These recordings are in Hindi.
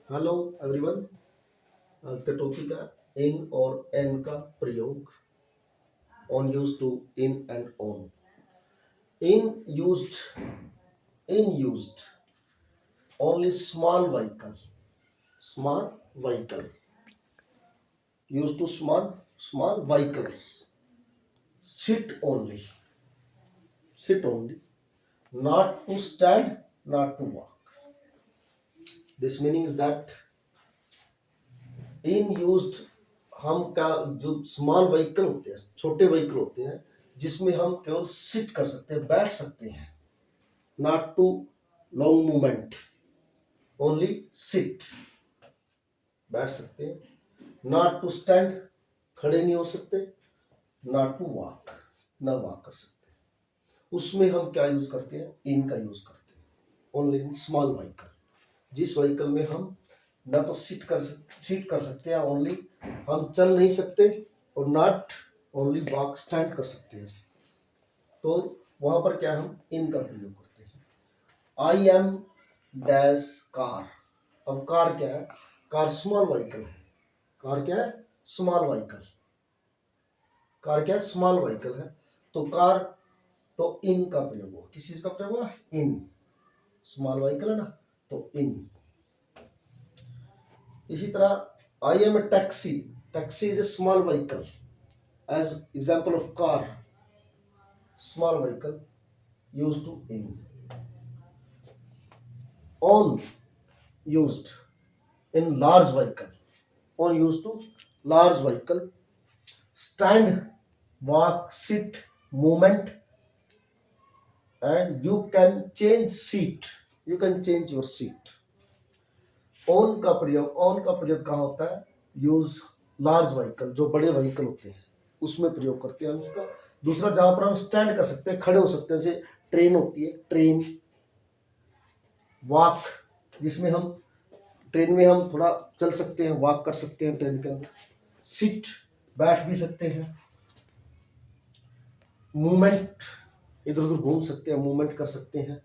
Hello everyone. आज का टॉपिक है इन और एन का प्रयोग। On use to in and on. In used in used only small vehicle use to small vehicles. Sit only not to stand, not to walk. This meaning is that in used हम का जो स्मॉल व्हीकल होते हैं, छोटे व्हीकल होते हैं जिसमें हम केवल सिट कर सकते हैं, बैठ सकते हैं। Not to long movement, only sit, बैठ सकते हैं। नॉट टू स्टैंड, खड़े नहीं हो सकते। नॉट टू वॉक, ना वॉक कर सकते। उसमें हम क्या यूज करते हैं? इन का यूज करते हैं। ओनली इन स्मॉल व्हीकल, जिस व्हीकल में हम ना तो सीट कर सकते हैं, ओनली हम चल नहीं सकते, और नॉट ओनली वॉक, स्टैंड कर सकते हैं। तो वहां पर क्या हम इन का प्रयोग करते हैं। I M dash car. अब कार क्या है? कार स्मॉल व्हीकल है। कार क्या है? Small vehicle. कार क्या है? स्मॉल व्हीकल है। तो कार, तो इन का प्रयोग हुआ। किस चीज का प्रयोग हुआ? इन। स्मॉल व्हीकल है ना, तो इन। इसी तरह I am a taxi. Taxi is a small vehicle, as example of car, small vehicle, use to in. On used in large vehicle, on use to large vehicle. Stand, walk, sit, movement, and you can change seat, you can change your seat. On का प्रयोग कहाँ होता है? यूज लार्ज व्हीकल, जो बड़े व्हीकल होते हैं उसमें प्रयोग करते हैं हम इसका। दूसरा, जहां पर हम स्टैंड कर सकते हैं, खड़े हो सकते हैं, जैसे ट्रेन होती है, ट्रेन। वॉक, जिसमें हम ट्रेन में हम थोड़ा चल सकते हैं, वॉक कर सकते हैं ट्रेन के अंदर। सिट, बैठ भी सकते हैं। मूवमेंट, इधर उधर घूम सकते हैं, मूवमेंट कर सकते हैं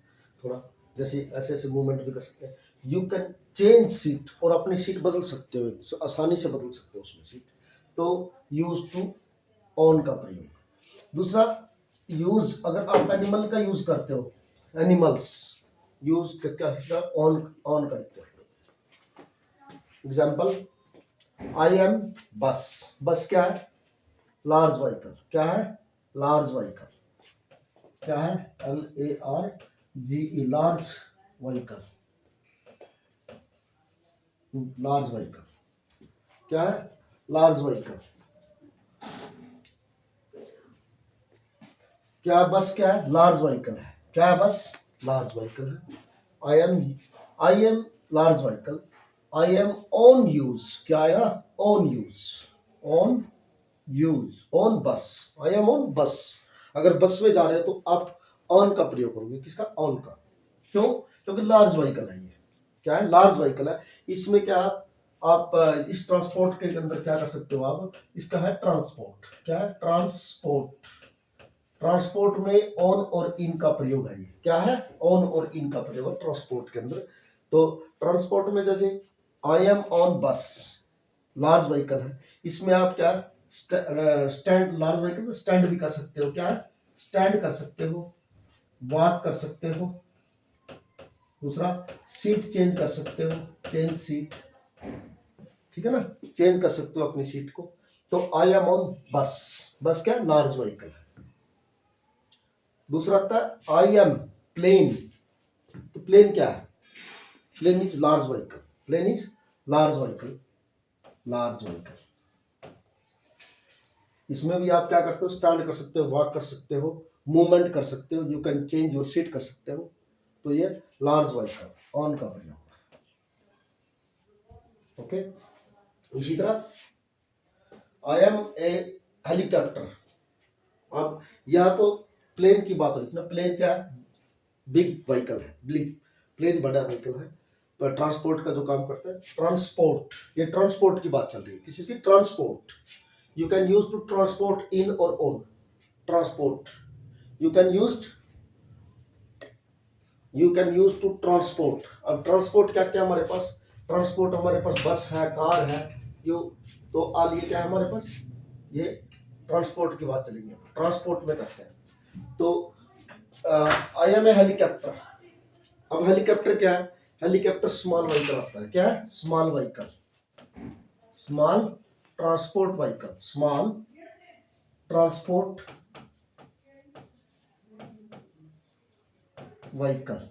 थोड़ा, जैसे ऐसे ऐसे मूवमेंट भी कर सकते हैं। यू कैन चेंज सीट, और अपनी सीट बदल सकते हो, आसानी से बदल सकते हो उसमें सीट। तो यूज टू ऑन का प्रयोग। दूसरा, यूज, अगर आप एनिमल का यूज करते हो, एनिमल्स यूज क्या हिस्सा? ऑन, ऑन का एग्जाम्पल, आई एम बस। बस क्या है? Large vehicle. क्या है? Large vehicle. क्या है? LARGE, large vehicle. Large vehicle क्या है? Large vehicle. क्या बस क्या है? लार्ज व्हीकल है। क्या है? बस लार्ज व्हीकल है। I am large vehicle. I am on use, क्या आएगा? On use, on use, on bus. I am on बस। अगर बस में जा रहे हो तो आप ऑन का प्रयोग करोगे। किसका? ऑन का। क्यों? क्योंकि लार्ज व्हीकल है ये। क्या है? लार्ज व्हीकल है। इसमें क्या आप इस ट्रांसपोर्ट के अंदर क्या कर सकते हो? आप इसका है ट्रांसपोर्ट। क्या है? ट्रांसपोर्ट। ट्रांसपोर्ट में ऑन और इन का प्रयोग है। ये क्या है? ऑन और इन का प्रयोग है ट्रांसपोर्ट के अंदर। तो ट्रांसपोर्ट में जैसे आई एम ऑन बस, लार्ज व्हीकल है। इसमें आप क्या स्टैंड, लार्ज व्हीकल में स्टैंड भी कर सकते हो। क्या है? स्टैंड कर सकते हो, वॉक कर सकते हो। दूसरा, सीट चेंज कर सकते हो, चेंज सीट। ठीक है ना? चेंज कर सकते हो अपनी सीट को। तो आई एम ऑन बस। बस क्या? लार्ज व्हीकल है। दूसरा आता है आई एम प्लेन। तो प्लेन क्या है? Plane is large vehicle. Plane is large vehicle, large vehicle. इसमें भी आप क्या करते हो? स्टैंड कर सकते हो, वॉक कर सकते हो, मूवमेंट कर सकते हो, you can change your seat कर सकते हो। तो ये लार्ज व्हीकल, ऑन का प्रयोग। ओके। इसी तरह आई एम ए हेलीकॉप्टर। अब यह तो प्लेन की बात हुई ना। प्लेन क्या है? बिग व्हीकल है। बिग प्लेन बड़ा व्हीकल है, पर ट्रांसपोर्ट का जो काम करता है, ट्रांसपोर्ट। ये ट्रांसपोर्ट की बात चल रही है, किसी की? Transport. You can use to transport in और on. Transport, you can use to transport. अब ट्रांसपोर्ट क्या क्या हमारे पास? ट्रांसपोर्ट हमारे पास बस है, कार है, यो तो आल ये क्या है हमारे पास, ये ट्रांसपोर्ट की बात चलेगी, ट्रांसपोर्ट में करते हैं। तो आई एम ए हेलीकॉप्टर। अब हेलीकॉप्टर क्या है, हेलीकॉप्टर स्मॉल व्हीकल आता है, क्या है, small vehicle, small transport vehicle, small transport vehicle,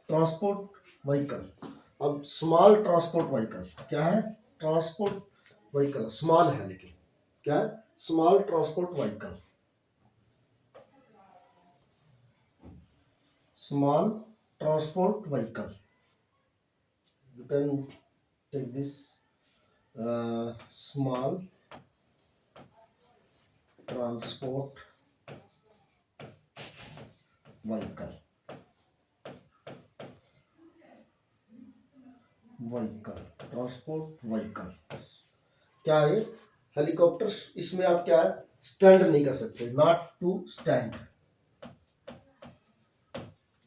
transport vehicle. अब स्मॉल ट्रांसपोर्ट व्हीकल क्या है, ट्रांसपोर्ट व्हीकल स्मॉल है, लेकिन क्या है, small transport vehicle, small transport vehicle. You can take this small transport vehicle, transport vehicle. क्या है, हेलीकॉप्टर, इसमें आप क्या है, स्टैंड नहीं कर सकते, नॉट टू स्टैंड,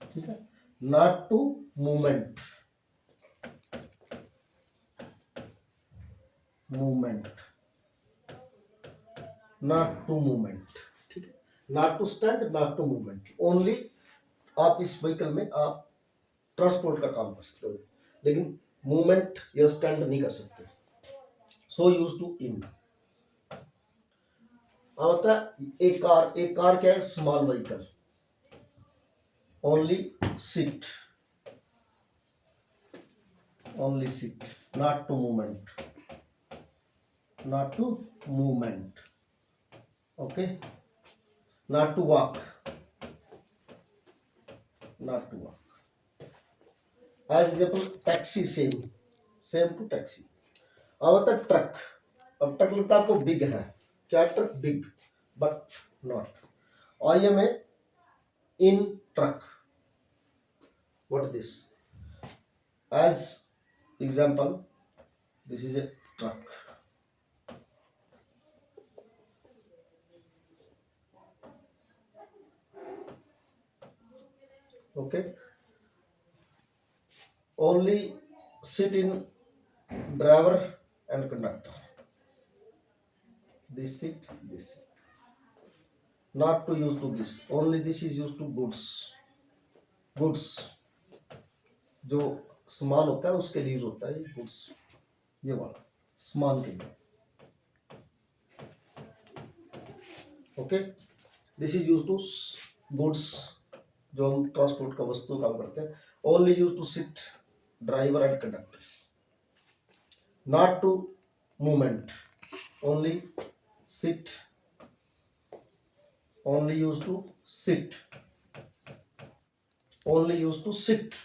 ठीक है, not to movement, movement, not to movement, ठीक है, not to stand, not to movement, only आप इस व्हीकल में आप ट्रांसपोर्ट का काम कर सकते हो, लेकिन मूवमेंट या स्टैंड नहीं कर सकते। So use to in. होता है एक कार क्या है, small vehicle, only seat, only seat, not to movement, not to movement, okay, not to walk, not to walk. As example taxi, same, same to taxi. अब होता है ट्रक। अब ट्रक लगता है आपको बिग है, क्या truck, big, but not. I am a in truck, what this, as example this is a truck, okay, only sit in driver and conductor, this seat, this seat, not to use to this, only this is used to goods, goods जो सामान होता है उसके लिए यूज होता है, गुड्स, ये वाला सामान के लिए, okay, this is use to goods, जो हम ट्रांसपोर्ट का वस्तु काम करते हैं, only use to sit driver and conductor, not to movement, only sit, only used to sit, only used to sit,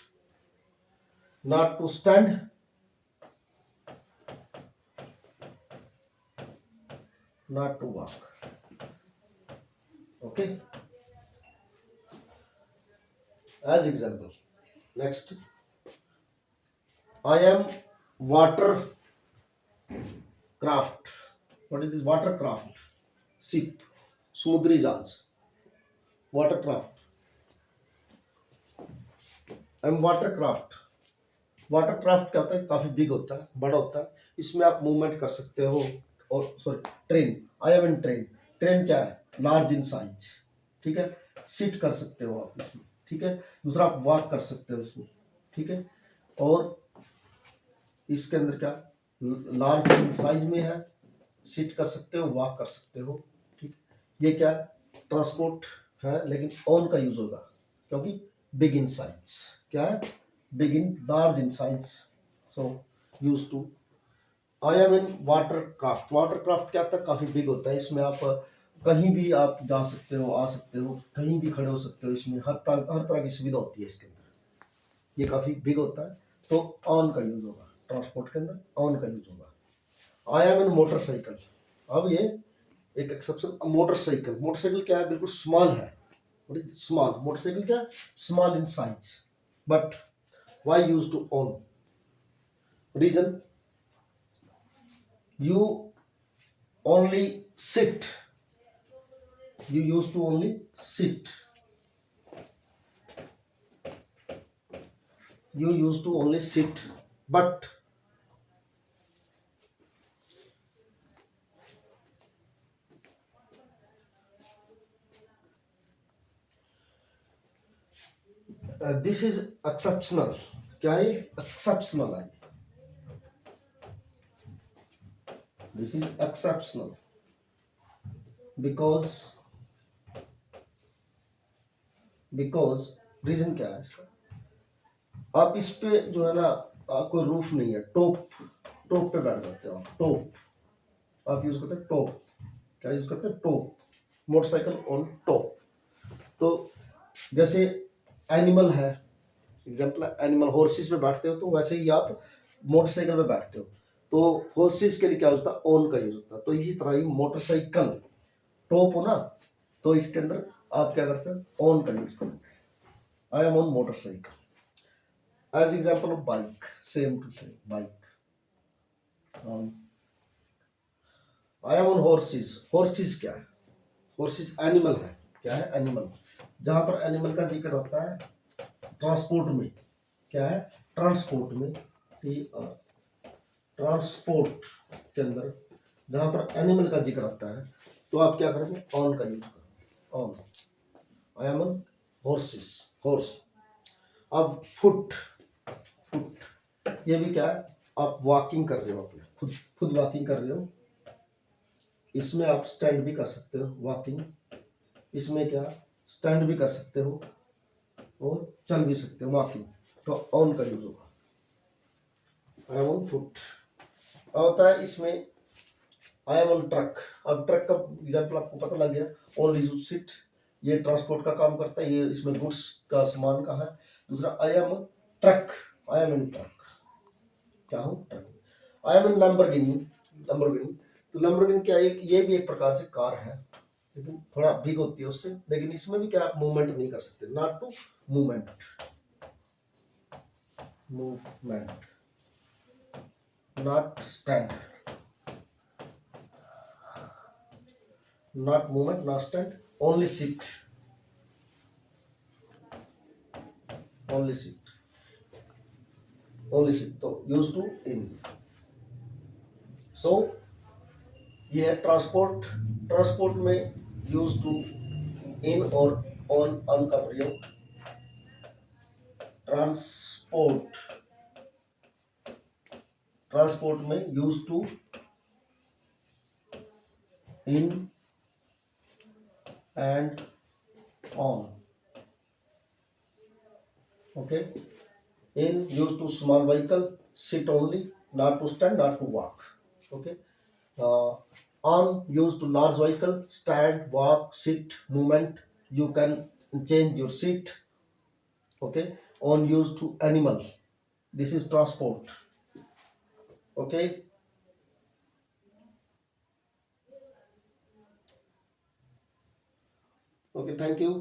not to stand, not to walk, okay, as example. Next, I am water craft. What is this water craft, ship, समुद्री जहाज, water craft, I am water craft. Water craft क्या होता है, काफी बिग होता है, बड़ा होता है, इसमें आप मूवमेंट कर सकते हो, और sorry train, I am in train, train क्या है, लार्ज इन साइज, ठीक है, सीट कर सकते हो आप इसमें, ठीक है, दूसरा आप वॉक कर सकते हो इसमें, ठीक है, और इसके अंदर क्या, लार्ज इन साइज में है, सीट कर सकते हो, वॉक कर सकते हो, ठीक, ये क्या ट्रांसपोर्ट है, लेकिन ऑन का यूज होगा, क्योंकि बिग इन साइज, क्या है, big in, large in size, so use to. I am in water craft, water craft क्या होता है, काफी बिग होता है, इसमें आप कहीं भी आप जा सकते हो, आ सकते हो, कहीं भी खड़े हो सकते हो, इसमें हर तरह की सुविधा होती है इसके अंदर, ये काफी बिग होता है, तो ऑन का यूज होगा, ट्रांसपोर्ट के अंदर ऑन का यूज होगा। आई एम इन मोटरसाइकिल। अब ये एक एक्सेप्शन, मोटरसाइकिल, मोटरसाइकिल क्या है, बिल्कुल स्मॉल है, स्मॉल, मोटरसाइकिल क्या, small in size, but why use to on, reason, you only sit, you used to only sit, you used to only sit, but this is exceptional. क्या है? Exceptional है. This is exceptional because reason क्या है इसका? आप इस पे जो है ना, आपको रूफ नहीं है, टॉप टॉप पे बैठ जाते हो आप. टॉप आप यूज करते हैं. टॉप क्या यूज करते हैं? टॉप. Motorcycle on top. तो जैसे एनिमल है, एग्जाम्पल है एनिमल, हॉर्सेस पे बैठते हो, तो वैसे ही आप मोटरसाइकिल पे बैठते हो, तो हॉर्सेस के लिए क्या होता है? ऑन का यूज होता है. तो इसी तरह ही मोटरसाइकिल टॉप हो ना, तो इसके अंदर आप क्या करते हैं? ऑन का यूज करते हैं. I am on motorcycle. As example of bike, same to same bike. I am on horses. Horses क्या है? हॉर्सेस एनिमल है. क्या है? एनिमल. जहां पर एनिमल का जिक्र होता है ट्रांसपोर्ट में, क्या है? ट्रांसपोर्ट में, ट्रांसपोर्ट के अंदर जहां पर एनिमल का जिक्र आता है, तो आप क्या करेंगे? ऑन का यूज करेंगे. On. I am on horses. Horse. अब फुट. फुट ये भी क्या है? आप वॉकिंग कर रहे हो, अपने खुद खुद वॉकिंग कर रहे हो. इसमें आप स्टैंड भी कर सकते हो, वॉकिंग. इसमें क्या? स्टैंड भी कर सकते हो और चल भी सकते हो, वॉकिंग. तो ऑन का यूज होगा. आई एम ऑन फुट. होता है इसमें आई एम ऑन ट्रक. अब ट्रक का एग्जाम्पल आपको पता लग गया. ओनली यूज सिट, ये ट्रांसपोर्ट का काम करता है, ये इसमें गुड्स का सामान का है. दूसरा I am truck. I am in truck. क्या हूँ? Truck. I am in Lamborghini. Lamborghini. तो लैम्बोर्गिनी क्या, एक ये भी एक प्रकार से कार है, लेकिन थोड़ा बिग होती है उससे. लेकिन इसमें भी क्या, आप मूवमेंट नहीं कर सकते. Not to movement. Movement. Not stand. Not movement, not stand. Only sit. Only sit. Only sit. तो यूज टू इन. सो ये है ट्रांसपोर्ट. ट्रांसपोर्ट में यूज टू, इन और ऑन का प्रयोग. ट्रांसपोर्ट. ट्रांसपोर्ट में use to, in and on. Okay. In used to small vehicle, sit only, not to stand, not to walk. Okay. On used to large vehicle, stand, walk, sit, movement. You can change your seat. Okay. On used to animal. This is transport. Okay. Okay. Thank you.